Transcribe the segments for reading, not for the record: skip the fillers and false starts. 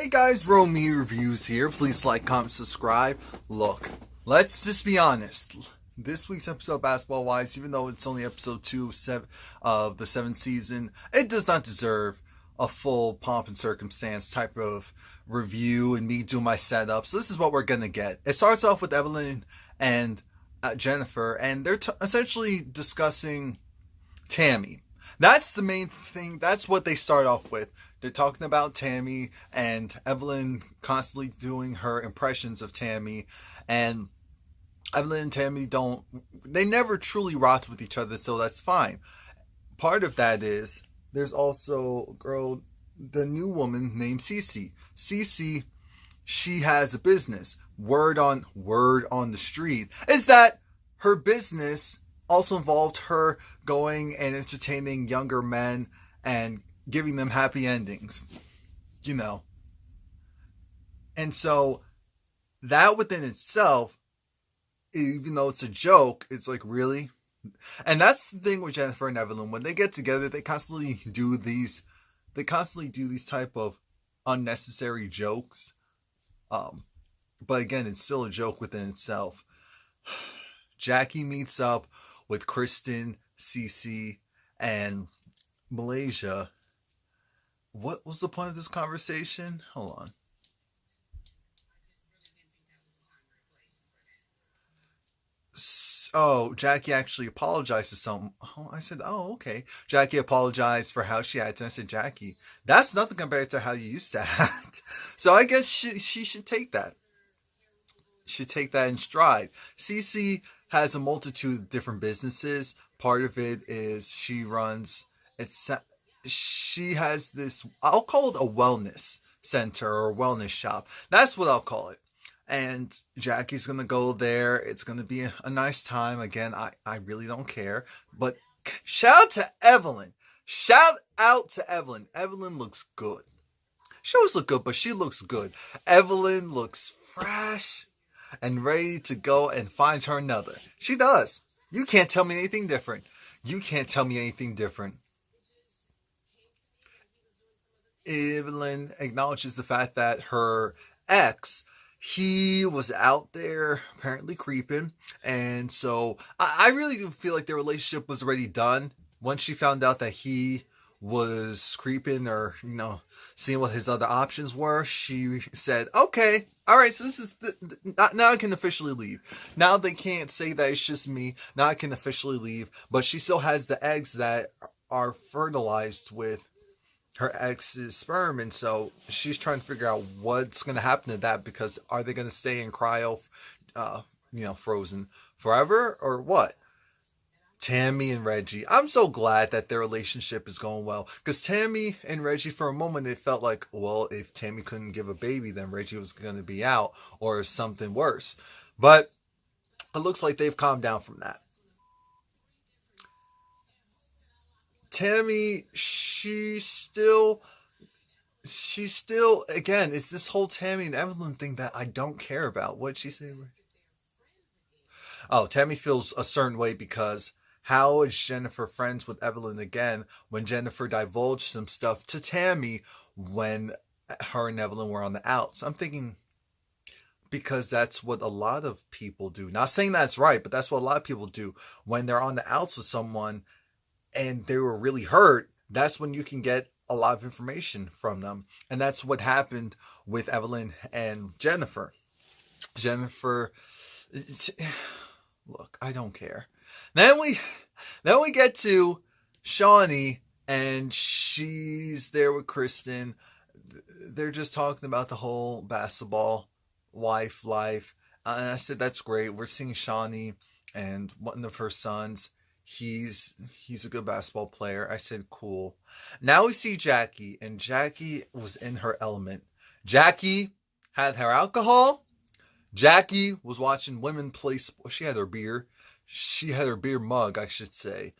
Hey guys, Romie Reviews here. Please like, comment, subscribe. Look, let's just be honest. This week's episode, basketball-wise, even though it's only episode 2 of the 7th season, it does not deserve a full pomp and circumstance type of review and me doing my setup. So this is what we're going to get. It starts off with Evelyn and Jennifer, and they're essentially discussing Tami. That's the main thing. That's what they start off with. They're talking about Tami and Evelyn constantly doing her impressions of Tami. And Evelyn and Tami they never truly rocked with each other, so that's fine. Part of that is, there's also a girl, the new woman named Cece. Cece, she has a business. Word on the street is that her business also involved her going and entertaining younger men and giving them happy endings, And so that within itself, even though it's a joke, it's like, really? And that's the thing with Jennifer and Evelyn. When they get together, they constantly do these type of unnecessary jokes. But again, it's still a joke within itself. Jackie meets up with Kristen, Cece, and Malaysia. What was the point of this conversation? Hold on. Oh, Jackie actually apologized to some. Oh, I said, oh, okay. Jackie apologized for how she acted. I said, Jackie, that's nothing compared to how you used to act. So I guess she should take that. Should take that in stride. Cece has a multitude of different businesses. Part of it is she has this, I'll call it a wellness center or wellness shop. That's what I'll call it. And Jackie's going to go there. It's going to be a nice time. Again, I really don't care. But shout out to Evelyn. Shout out to Evelyn. Evelyn looks good. She always looks good, but she looks good. Evelyn looks fresh and ready to go and find her another. She does. You can't tell me anything different. You can't tell me anything different. Evelyn acknowledges the fact that her ex, he was out there apparently creeping. And so I really do feel like their relationship was already done. Once she found out that he was creeping or, seeing what his other options were, she said, okay, all right, so this is now I can officially leave. Now they can't say that it's just me. Now I can officially leave. But she still has the eggs that are fertilized with her ex's sperm, and so she's trying to figure out what's going to happen to that, because are they going to stay in cryo, frozen forever, or what? Tami and Reggie. I'm so glad that their relationship is going well, because Tami and Reggie, for a moment, it felt like, well, if Tami couldn't give a baby, then Reggie was going to be out, or something worse. But it looks like they've calmed down from that. Tami, she's still, again, it's this whole Tami and Evelyn thing that I don't care about. What'd she say? Oh, Tami feels a certain way because how is Jennifer friends with Evelyn again when Jennifer divulged some stuff to Tami when her and Evelyn were on the outs? I'm thinking, because that's what a lot of people do. Not saying that's right, but that's what a lot of people do. When they're on the outs with someone and they were really hurt, that's when you can get a lot of information from them. And that's what happened with Evelyn and Jennifer. Jennifer, look, I don't care. Then we get to Shawnee, and she's there with Kristen. They're just talking about the whole basketball wife life. And I said, that's great. We're seeing Shawnee and one of her sons. He's a good basketball player. I said, cool. Now we see Jackie, and Jackie was in her element. Jackie had her alcohol. Jackie was watching women play sports. She had her beer. She had her beer mug, I should say.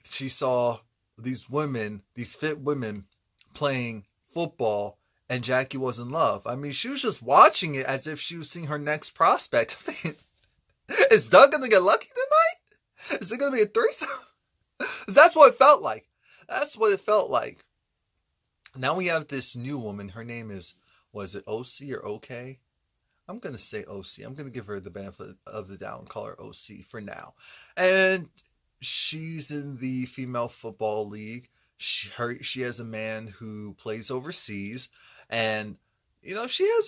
She saw these fit women playing football, and Jackie was in love. I mean, she was just watching it as if she was seeing her next prospect. Is Doug going to get lucky tonight? Is it going to be a threesome? That's what it felt like. Now we have this new woman. Her name is Was it OC or OK? I'm going to say OC. I'm going to give her the benefit of the doubt and call her OC for now. And she's in the female football league. She has a man who plays overseas. And, she has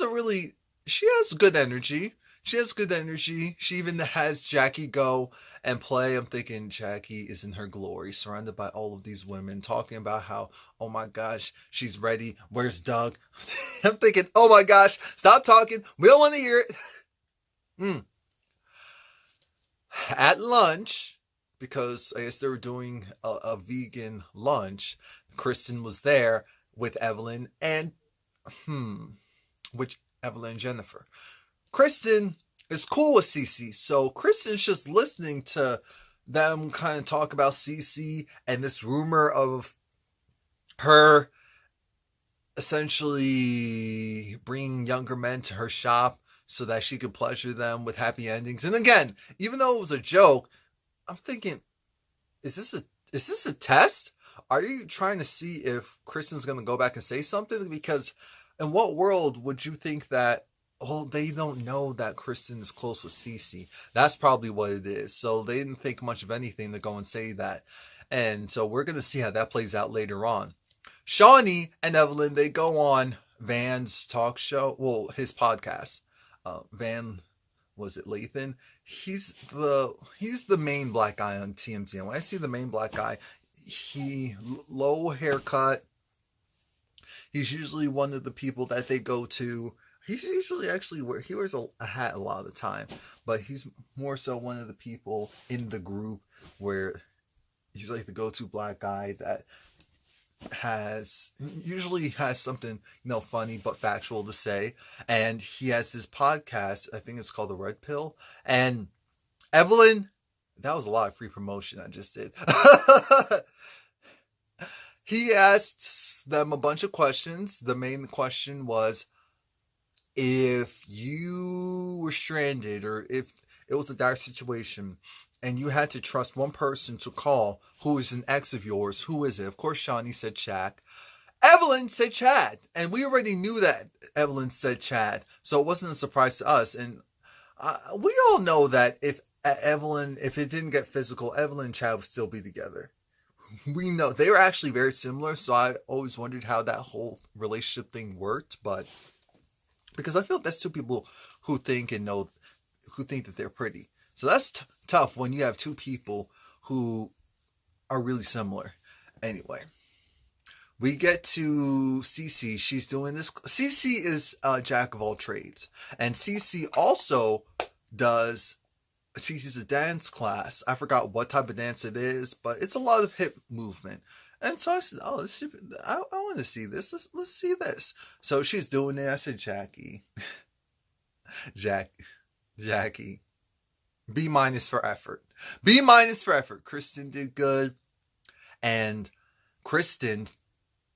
good energy. She has good energy. She even has Jackie go and play. I'm thinking Jackie is in her glory, surrounded by all of these women, talking about how, oh my gosh, she's ready. Where's Doug? I'm thinking, oh my gosh, stop talking. We don't want to hear it. At lunch, because I guess they were doing a vegan lunch, Kristen was there with Evelyn and, Evelyn and Jennifer. Kristen is cool with Cece, so Kristen's just listening to them kind of talk about Cece and this rumor of her essentially bringing younger men to her shop so that she could pleasure them with happy endings. And again, even though it was a joke, I'm thinking, is this a test? Are you trying to see if Kristen's going to go back and say something? Because in what world would you think that, they don't know that Kristen is close with Cece? That's probably what it is. So they didn't think much of anything to go and say that. And so we're going to see how that plays out later on. Shawnee and Evelyn, they go on Van's talk show. Well, his podcast. Van, was it Lathan? He's the main black guy on TMZ. And when I see the main black guy, he low haircut. He's usually one of the people that they go to. He's usually he wears a hat a lot of the time, but he's more so one of the people in the group where he's like the go-to black guy that usually has something, funny but factual to say. And he has his podcast, I think it's called The Red Pill. And Evelyn, that was a lot of free promotion I just did. He asked them a bunch of questions. The main question was, if you were stranded or if it was a dire situation and you had to trust one person to call who is an ex of yours, who is it? Of course, Shawnee said Shaq. Evelyn said Chad. And we already knew that Evelyn said Chad. So it wasn't a surprise to us. And we all know that if it didn't get physical, Evelyn and Chad would still be together. We know they were actually very similar. So I always wondered how that whole relationship thing worked. But because I feel that's two people who think that they're pretty. So that's tough when you have two people who are really similar. Anyway, we get to Cece. She's doing this. Cece is a jack of all trades. And Cece also Cece's a dance class. I forgot what type of dance it is, but it's a lot of hip movement. And so I said, I want to see this. Let's see this. So she's doing it. I said, Jackie. Jackie. B- for effort. B- for effort. Kristen did good. And Kristen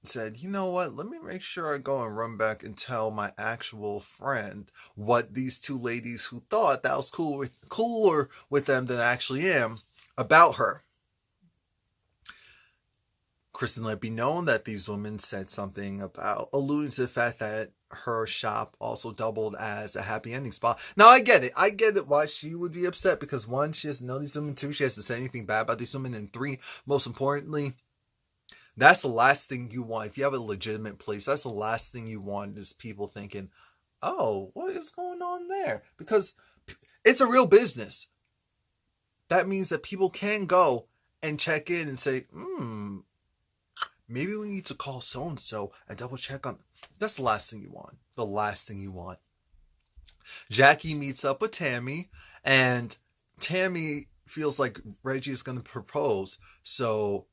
said, you know what? Let me make sure I go and run back and tell my actual friend what these two ladies who thought that was cooler with them than I actually am about her. Kristen let be known that these women said something about alluding to the fact that her shop also doubled as a happy ending spot. Now, I get it. I get it why she would be upset, because one, she doesn't know these women. Two, she has to say anything bad about these women. And three, most importantly, that's the last thing you want. If you have a legitimate place, that's the last thing you want is people thinking, oh, what is going on there? Because it's a real business. That means that people can go and check in and say, maybe we need to call so-and-so and double check on. That's the last thing you want. The last thing you want. Jackie meets up with Tami, and Tami feels like Reggie is going to propose. So,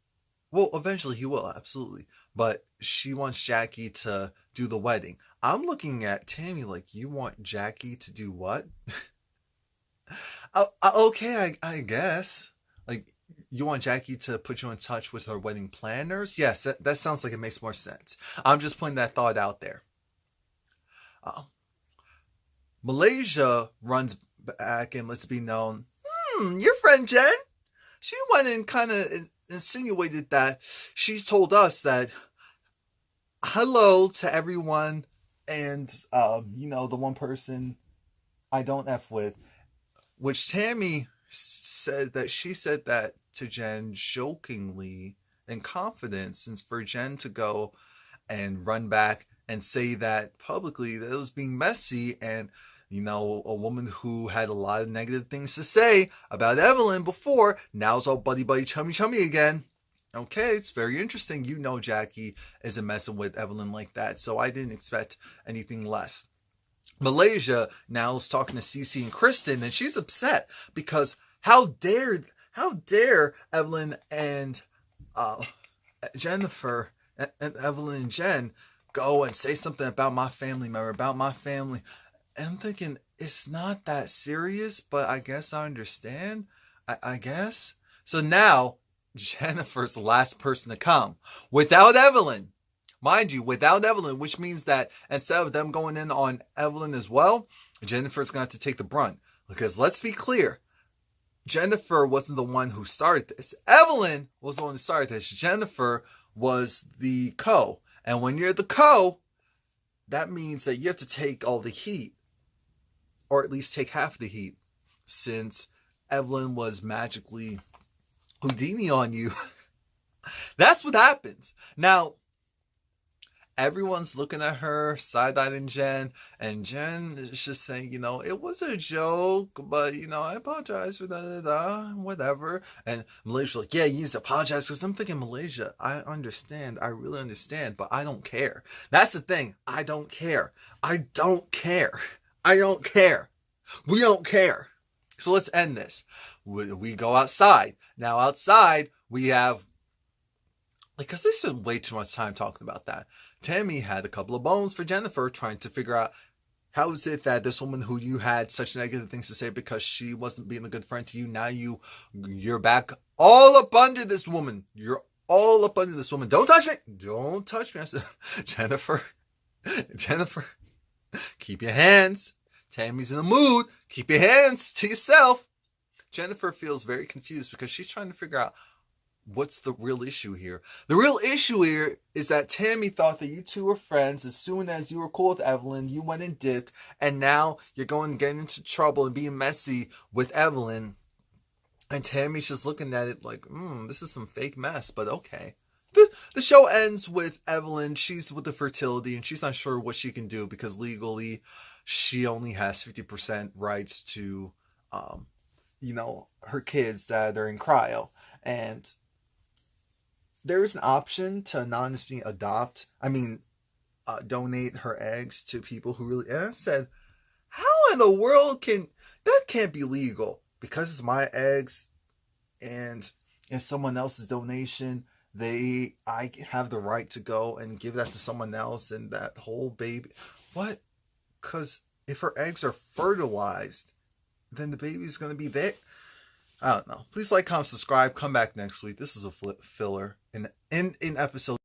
well, eventually he will, absolutely. But she wants Jackie to do the wedding. I'm looking at Tami like, you want Jackie to do what? Okay, I guess. Like, you want Jackie to put you in touch with her wedding planners? Yes, that sounds like it makes more sense. I'm just putting that thought out there. Malaysia runs back and lets be known, your friend Jen, she went and kind of insinuated that she's told us that hello to everyone and the one person I don't F with, which Tami said that she said that to Jen jokingly in confidence, and for Jen to go and run back and say that publicly, that it was being messy, and a woman who had a lot of negative things to say about Evelyn before, now it's all buddy buddy chummy chummy again. Okay, it's very interesting. Jackie isn't messing with Evelyn like that, so I didn't expect anything less. Malaysia now is talking to Cece and Kristen, and she's upset because how dare Evelyn and Jennifer and Evelyn and Jen go and say something about my family member, about my family. And I'm thinking, it's not that serious, but I guess I understand. I guess. So now Jennifer's the last person to come without Evelyn. Mind you, without Evelyn, which means that instead of them going in on Evelyn as well, Jennifer's going to have to take the brunt. Because let's be clear, Jennifer wasn't the one who started this. Evelyn was the one who started this. Jennifer was the co. And when you're the co, that means that you have to take all the heat. Or at least take half the heat. Since Evelyn was magically Houdini on you. That's what happens. Now, everyone's looking at her, side-eyeing Jen, and Jen is just saying, it was a joke, but, I apologize for whatever. And Malaysia's like, yeah, you need to apologize, because I'm thinking, Malaysia, I understand, I really understand, but I don't care. That's the thing, I don't care. I don't care. I don't care. We don't care. So let's end this. We go outside. Now outside, we have, because they spent way too much time talking about that. Tami had a couple of bones for Jennifer, trying to figure out how is it that this woman who you had such negative things to say because she wasn't being a good friend to you, now you're back all up under this woman. You're all up under this woman. Don't touch me. Don't touch me. I said, Jennifer, keep your hands. Tami's in the mood. Keep your hands to yourself. Jennifer feels very confused because she's trying to figure out what's the real issue here. The real issue here is that Tami thought that you two were friends. As soon as you were cool with Evelyn, you went and dipped, and now you're going to get into trouble and being messy with Evelyn. And Tami's just looking at it like, this is some fake mess, but okay. The show ends with Evelyn. She's with the fertility, and she's not sure what she can do because legally she only has 50% rights to, her kids that are in cryo. And there is an option to anonymously donate her eggs to people who really, and I said, how in the world that can't be legal, because it's my eggs and it's someone else's donation. I have the right to go and give that to someone else, and that whole baby, what? Because if her eggs are fertilized, then the baby's going to be there. I don't know. Please like, comment, subscribe. Come back next week. This is a filler in episode